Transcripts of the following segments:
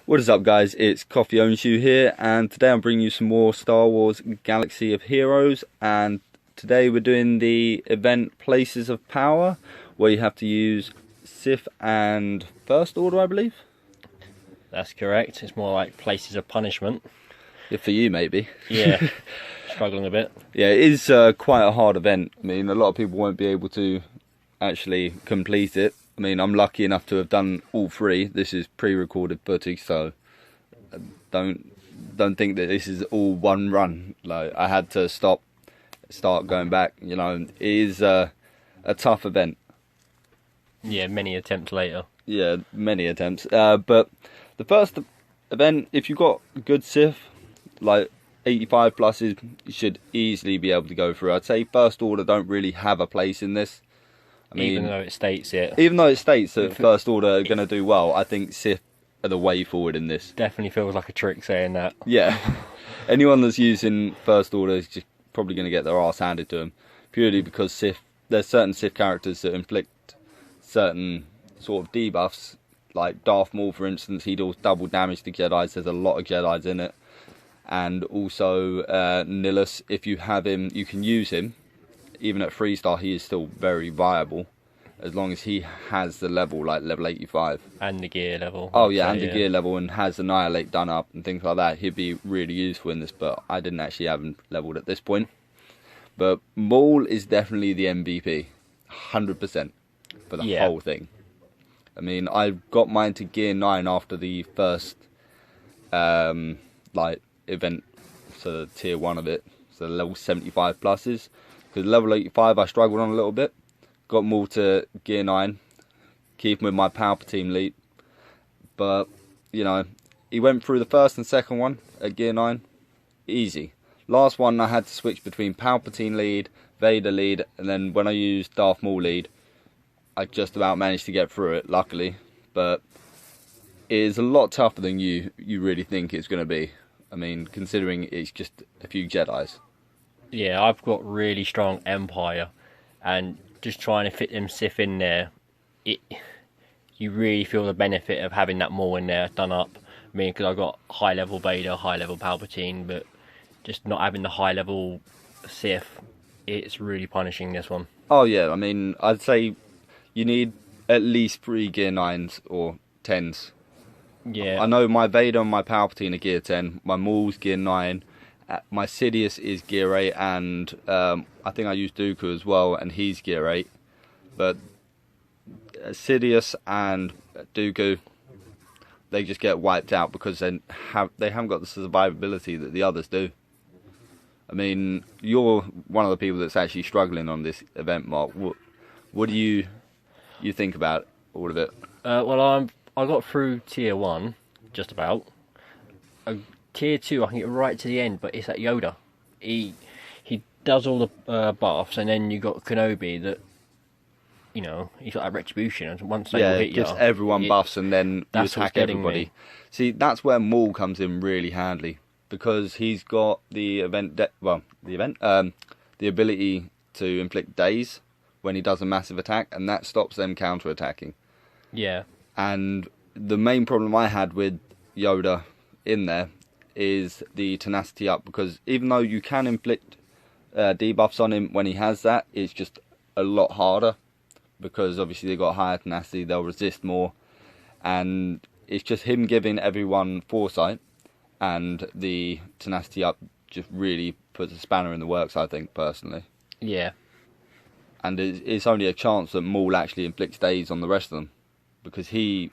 What is up, guys? It's Coffee Ownshu here, and today I'm bringing you some more Star Wars Galaxy of Heroes. And today we're doing the event Places of Power, where you have to use Sith and First Order, I believe. That's correct. It's more like Places of Punishment. Yeah, for you, maybe. Yeah, struggling a bit. Yeah, it is quite a hard event. I mean, a lot of people won't be able to actually complete it. I mean, I'm lucky enough to have done all three. This is pre-recorded footage, so don't think that this is all one run. Like, I had to start going back. You know, it is a tough event. Yeah, many attempts later. Yeah, many attempts. But the first event, if you've got good Sith, like 85 pluses, you should easily be able to go through. I'd say First Order don't really have a place in this. I mean, even though it states it. Even though it states that First Order are going to do well, I think Sith are the way forward in this. Definitely feels like a trick saying that. Yeah. Anyone that's using First Order is just probably going to get their arse handed to them. Purely because there's certain Sith characters that inflict certain sort of debuffs. Like Darth Maul, for instance, he does double damage to Jedis. There's a lot of Jedis in it. And also Nihilus, if you have him, you can use him. Even at 3-star, he is still very viable, as long as he has the level, like level 85. And the gear level. Oh yeah, and the gear level, and has Annihilate done up and things like that. He'd be really useful in this, but I didn't actually have him leveled at this point. But Maul is definitely the MVP, 100% for the whole thing. I mean, I got mine to gear 9 after the first like event, so tier 1 of it, so level 75 pluses. Because level 85 I struggled on a little bit. Got Maul to gear 9. Keeping with my Palpatine lead. But, you know, he went through the first and second one at gear 9. Easy. Last one I had to switch between Palpatine lead, Vader lead, and then when I used Darth Maul lead, I just about managed to get through it, luckily. But it is a lot tougher than you really think it's going to be. I mean, considering it's just a few Jedis. Yeah, I've got really strong Empire, and just trying to fit them Sith in there, you really feel the benefit of having that Maul in there done up. I mean, because I've got high level Vader, high level Palpatine, but just not having the high level Sith, it's really punishing this one. Oh yeah, I mean, I'd say you need at least 3 gear 9s or 10s. Yeah. I know my Vader and my Palpatine are gear 10, my Maul's gear 9. My Sidious is gear 8, and I think I use Dooku as well, and he's gear 8. But Sidious and Dooku, they just get wiped out because they haven't got the survivability that the others do. I mean, you're one of the people that's actually struggling on this event, Mark. What do you think about all of it? Well, I got through tier 1, just about. Tier 2, I can get right to the end, but it's at Yoda. He does all the buffs, and then you got Kenobi that, you know, he's got that retribution, and once they hit you, just everyone buffs, and then you attack everybody. Me. See, that's where Maul comes in really handy, because he's got the the ability to inflict daze when he does a massive attack, and that stops them counter-attacking. Yeah. And the main problem I had with Yoda in there is the tenacity up, because even though you can inflict debuffs on him when he has that, it's just a lot harder, because obviously they've got higher tenacity, they'll resist more, and it's just him giving everyone foresight, and the tenacity up just really puts a spanner in the works, I think, personally. Yeah. And it's only a chance that Maul actually inflicts daze on the rest of them, because he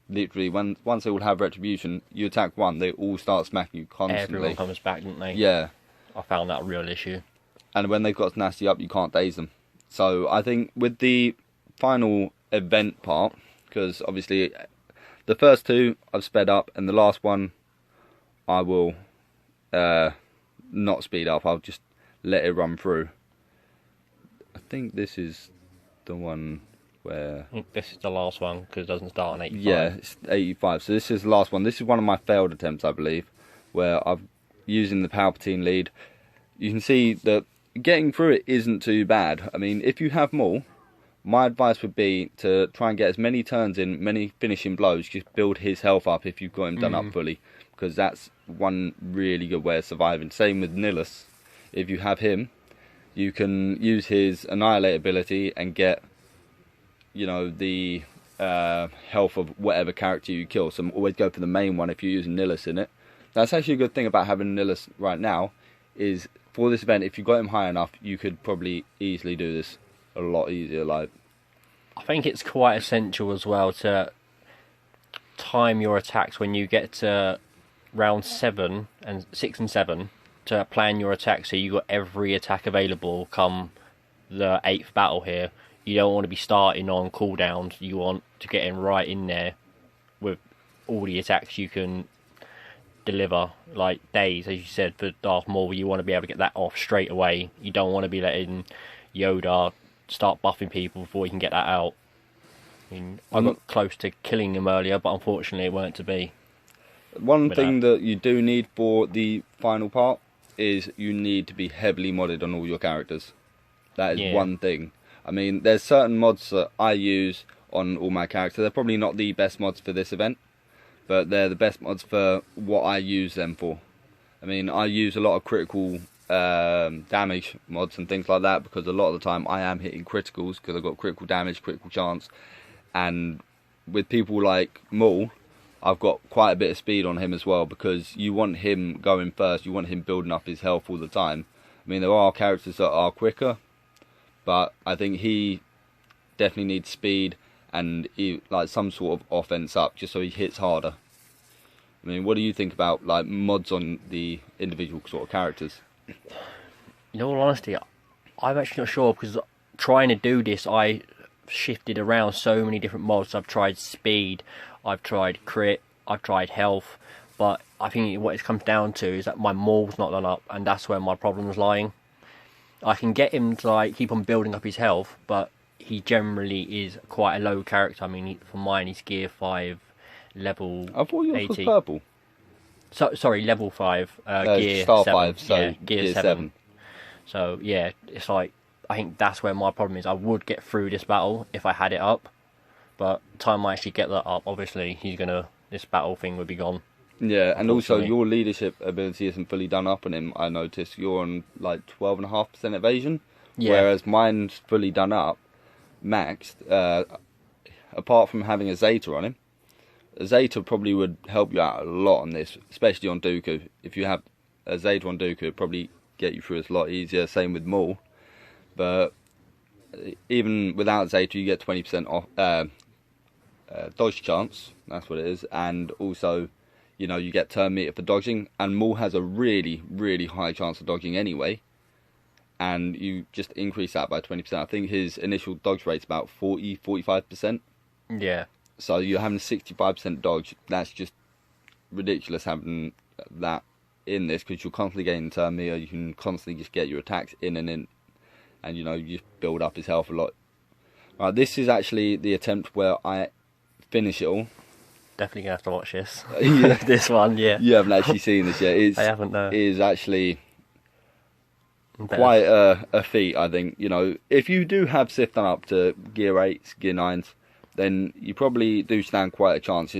literally, once they all have retribution, you attack one, they all start smacking you constantly. Everyone comes back, don't they? Yeah. I found that a real issue. And when they've got tenacity up, you can't daze them. So I think with the final event part, because obviously the first 2 I've sped up, and the last one I will not speed up, I'll just let it run through. I think this is the one where... This is the last one, because it doesn't start on 85. Yeah, it's 85. So this is the last one. This is one of my failed attempts, I believe, where I've using the Palpatine lead. You can see that getting through it isn't too bad. I mean, if you have Maul, my advice would be to try and get as many turns in, many finishing blows, just build his health up if you've got him done up fully, because that's one really good way of surviving. Same with Nilus. If you have him, you can use his Annihilate ability and get, you know, the health of whatever character you kill. So always go for the main one if you're using Nilus in it. That's actually a good thing about having Nilus right now, is for this event, if you got him high enough, you could probably easily do this a lot easier. Like, I think it's quite essential as well to time your attacks when you get to round 7 and 6 and 7 to plan your attack so you got every attack available come the 8th battle here. You don't want to be starting on cooldowns. You want to get in right in there with all the attacks you can deliver, like Daze, as you said, for Darth Maul. You want to be able to get that off straight away. You don't want to be letting Yoda start buffing people before you can get that out. I mean, I got close to killing him earlier, but unfortunately it weren't to be. One thing that you do need for the final part is you need to be heavily modded on all your characters. That is one thing. I mean, there's certain mods that I use on all my characters. They're probably not the best mods for this event, but they're the best mods for what I use them for. I mean, I use a lot of critical damage mods and things like that, because a lot of the time I am hitting criticals because I've got critical damage, critical chance, and with people like Maul, I've got quite a bit of speed on him as well, because you want him going first, you want him building up his health all the time. I mean, there are characters that are quicker, but I think he definitely needs speed and like some sort of offense up, just so he hits harder. I mean, what do you think about like mods on the individual sort of characters? In all honesty, I'm actually not sure, because trying to do this, I shifted around so many different mods. I've tried speed, I've tried crit, I've tried health, but I think what it comes down to is that my Maul's not done up, and that's where my problem's lying. I can get him to like keep on building up his health, but he generally is quite a low character. I mean, for mine, he's gear 5, level 80. I thought yours was purple. So, sorry, level 5, gear Star 7. 5, so yeah, gear 7. So, yeah, it's like, I think that's where my problem is. I would get through this battle if I had it up, but time I actually get that up, obviously, this battle thing would be gone. Yeah, and also your leadership ability isn't fully done up on him, I noticed. You're on like 12.5% evasion, whereas mine's fully done up, maxed, apart from having a Zeta on him. A Zeta probably would help you out a lot on this, especially on Dooku. If you have a Zeta on Dooku, it'd probably get you through it a lot easier, same with Maul. But even without Zeta, you get 20% off dodge chance, that's what it is, and also, you know, you get turn meter for dodging, and Maul has a really, really high chance of dodging anyway, and you just increase that by 20%. I think his initial dodge rate's about 45%. Yeah. So you're having 65% dodge. That's just ridiculous having that in this, because you're constantly getting turn meter, you can constantly just get your attacks in, and you know, you just build up his health a lot. Right, this is actually the attempt where I finish it all. Definitely gonna have to watch this. Yeah. This one, yeah. You haven't actually seen this yet. I haven't, no. It is actually quite a feat, I think. You know, if you do have Sith done up to gear 8s, gear 9s, then you probably do stand quite a chance.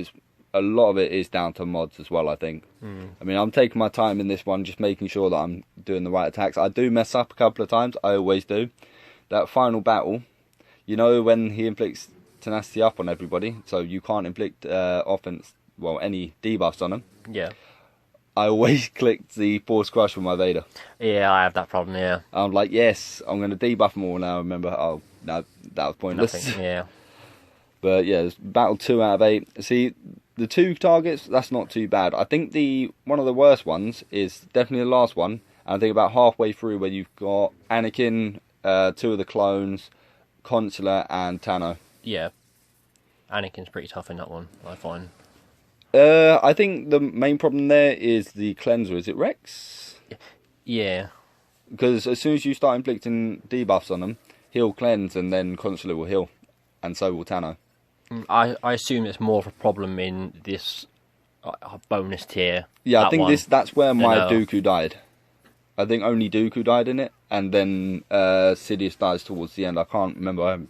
A lot of it is down to mods as well, I think. I mean, I'm taking my time in this one, just making sure that I'm doing the right attacks. I do mess up a couple of times, I always do. That final battle, you know, when he inflicts tenacity up on everybody, so you can't inflict any debuffs on them. Yeah. I always clicked the Force Crush with my Vader. Yeah, I have that problem, yeah. I'm like, yes, I'm going to debuff them all now. Remember, oh, no, that was pointless. Nothing, yeah. But yeah, battle 2 out of 8. See, the 2 targets, that's not too bad. I think one of the worst ones is definitely the last one. And I think about halfway through, where you've got Anakin, 2 of the clones, Consular, and Tano. Yeah. Anakin's pretty tough in that one, I find. I think the main problem there is the cleanser. Is it Rex? Yeah. Because as soon as you start inflicting debuffs on them, he'll cleanse, and then Consular will heal. And so will Tano. I assume it's more of a problem in this bonus tier. Yeah, I think that's where my Dooku died. I think only Dooku died in it, and then Sidious dies towards the end. I can't remember.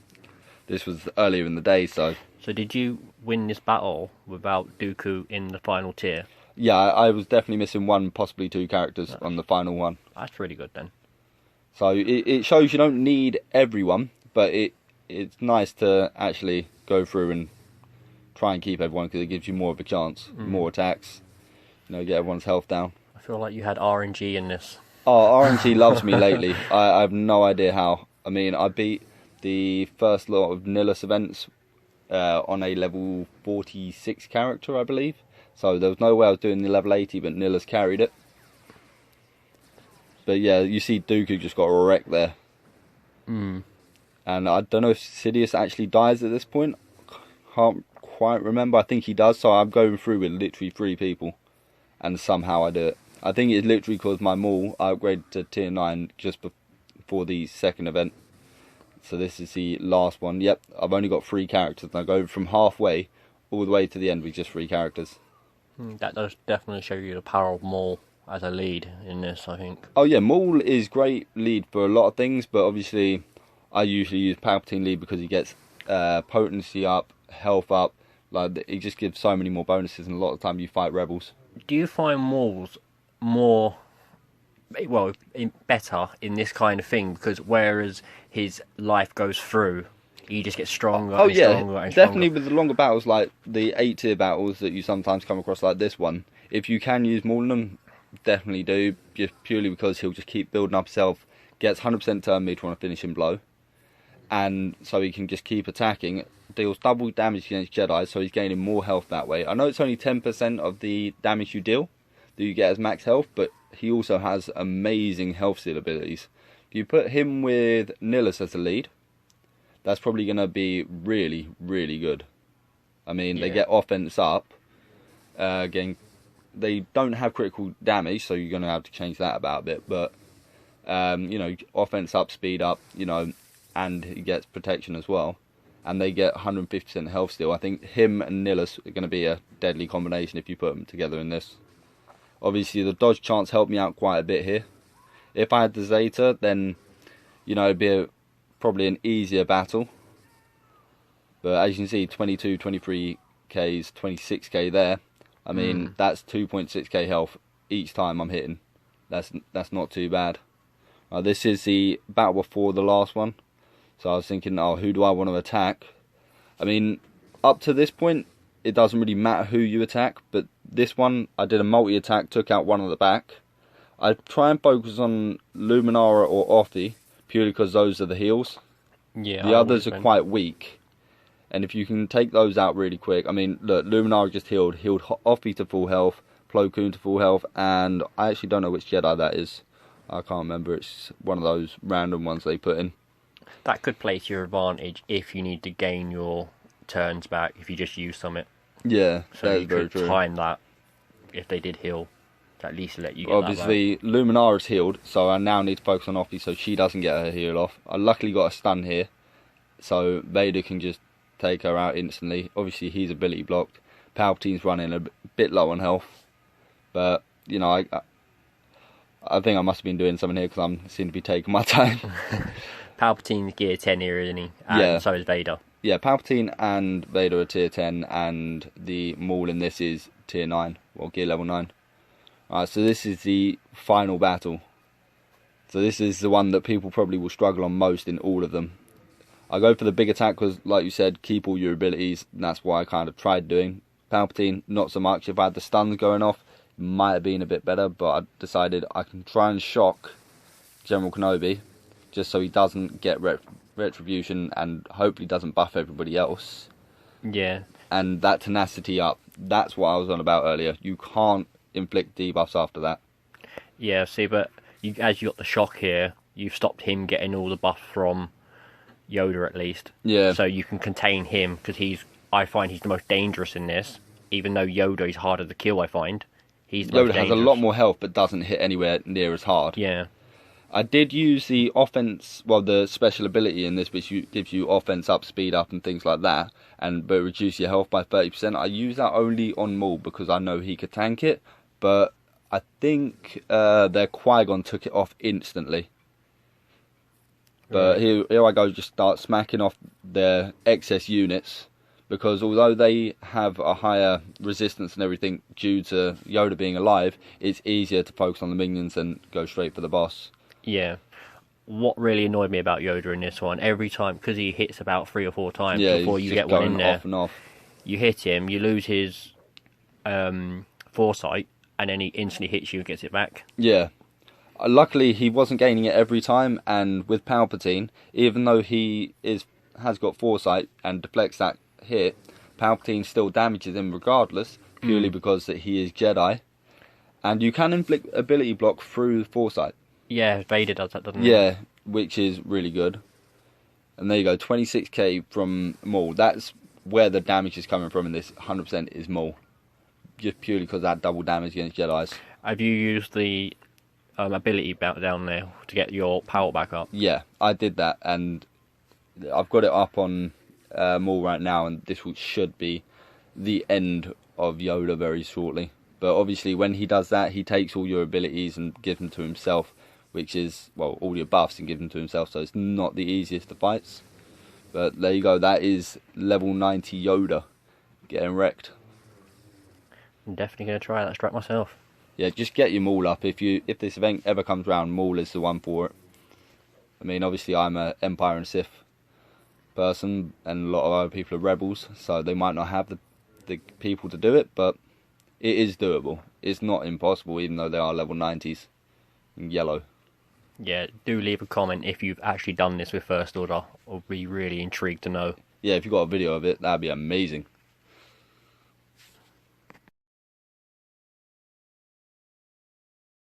This was earlier in the day, so... So did you win this battle without Dooku in the final tier? Yeah, I was definitely missing 1, possibly 2 characters on the final one. That's really good then. So it shows you don't need everyone, but it's nice to actually go through and try and keep everyone, because it gives you more of a chance, more attacks, get everyone's health down. I feel like you had RNG in this. Oh, RNG loves me lately. I have no idea how. I mean, I beat the first lot of Nihilus events on a level 46 character, I believe. So there was no way I was doing the level 80, but Nihilus carried it. But yeah, you see Dooku just got wrecked there. And I don't know if Sidious actually dies at this point. Can't quite remember. I think he does, so I'm going through with literally 3 people. And somehow I do it. I think it's literally because my Maul I upgraded to tier 9 just before the second event. So this is the last one. Yep, I've only got 3 characters. And I go from halfway all the way to the end with just 3 characters. That does definitely show you the power of Maul as a lead in this, I think. Oh yeah, Maul is great lead for a lot of things, but obviously I usually use Palpatine lead because he gets potency up, health up. Like, it just gives so many more bonuses, and a lot of the time you fight rebels. Do you find Maul's more, well, better in this kind of thing? Because whereas his life goes through, he just gets stronger and stronger and definitely stronger. with the longer battles, like the 8 tier battles that you sometimes come across like this one, if you can use Maul in them, definitely do, just purely because he'll just keep building up himself, gets 100% turn meter on a finishing blow, and so he can just keep attacking, deals double damage against Jedi, so he's gaining more health that way. I know it's only 10% of the damage you deal that you get as max health, but he also has amazing health steal abilities. If you put him with Nihilus as a lead, that's probably going to be really, really good. I mean, they get offense up. Again, they don't have critical damage, so you're going to have to change that about a bit. But, offense up, speed up, and he gets protection as well. And they get 150% health steal. I think him and Nihilus are going to be a deadly combination if you put them together in this. Obviously, the dodge chance helped me out quite a bit here. If I had the Zeta, then, it'd be probably an easier battle. But as you can see, 22, 23Ks, 26k there. I mean, that's 2.6k health each time I'm hitting. That's not too bad. This is the battle before the last one. So I was thinking, who do I want to attack? I mean, up to this point, it doesn't really matter who you attack. But this one, I did a multi-attack, took out one at the back. I try and focus on Luminara or Offie, purely because those are the heals. Yeah, the others are quite weak. And if you can take those out really quick, I mean, look, Luminara just healed Offie to full health, Plo Koon to full health, and I actually don't know which Jedi that is. I can't remember. It's one of those random ones they put in. That could play to your advantage if you need to gain your turns back, if you just use Summit. Yeah, so that you is very could true. time that if they did heal, to at least let you get Obviously, Luminara's healed, so I now need to focus on Offie so she doesn't get her heal off. I luckily got a stun here, so Vader can just take her out instantly. Obviously, he's ability blocked. Palpatine's running a bit low on health, but I think I must have been doing something here because I seem to be taking my time. Palpatine's gear 10 here, isn't he? And so is Vader. Yeah, Palpatine and Vader are tier 10, and the Maul in this is tier 9, or gear level 9. Alright, so this is the final battle. So this is the one that people probably will struggle on most in all of them. I go for the big attack because, like you said, keep all your abilities, and that's what I kind of tried doing. Palpatine, not so much. If I had the stuns going off, it might have been a bit better, but I decided I can try and shock General Kenobi, just so he doesn't get retribution and hopefully doesn't buff everybody else. Yeah. And that tenacity up, that's what I was on about earlier. You can't inflict debuffs after that. Yeah, see, but as you got the shock here, you've stopped him getting all the buff from Yoda at least. Yeah. So you can contain him, because I find he's the most dangerous in this. Even though Yoda is harder to kill, I find. He's the most Yoda has dangerous. a lot more health but doesn't hit anywhere near as hard. Yeah. I did use the offense, the special ability in this, which gives you offense up, speed up, and things like that, but reduce your health by 30%. I use that only on Maul because I know he could tank it, but I think their Qui-Gon took it off instantly. But here I go, just start smacking off their excess units, because although they have a higher resistance and everything due to Yoda being alive, it's easier to focus on the minions and go straight for the boss. Yeah. What really annoyed me about Yoda in this one, every time, because he hits about 3 or 4 times before you get one in there, off and off. You hit him, you lose his foresight, and then he instantly hits you and gets it back. Yeah. Luckily, he wasn't gaining it every time, and with Palpatine, even though he has got foresight and deflects that hit, Palpatine still damages him regardless, purely because that he is Jedi. And you can inflict ability block through foresight. Yeah, Vader does that, doesn't he? Yeah, which is really good. And there you go, 26k from Maul. That's where the damage is coming from in this 100% is Maul. Just purely because of that double damage against Jedis. Have you used the ability belt down there to get your power back up? Yeah, I did that, and I've got it up on Maul right now, and this should be the end of Yoda very shortly. But obviously when he does that, he takes all your abilities and gives them to himself, which is, well, all your buffs and gives them to himself, so it's not the easiest of fights. But there you go, that is level 90 Yoda getting wrecked. I'm definitely going to try that strat myself. Yeah, just get your Maul up. If this event ever comes around, Maul is the one for it. I mean, obviously I'm a Empire and Sith person, and a lot of other people are Rebels, so they might not have the people to do it, but it is doable. It's not impossible, even though they are level 90s in yellow. Yeah, do leave a comment if you've actually done this with First Order. I'll be really intrigued to know. Yeah, if you've got a video of it, that'd be amazing.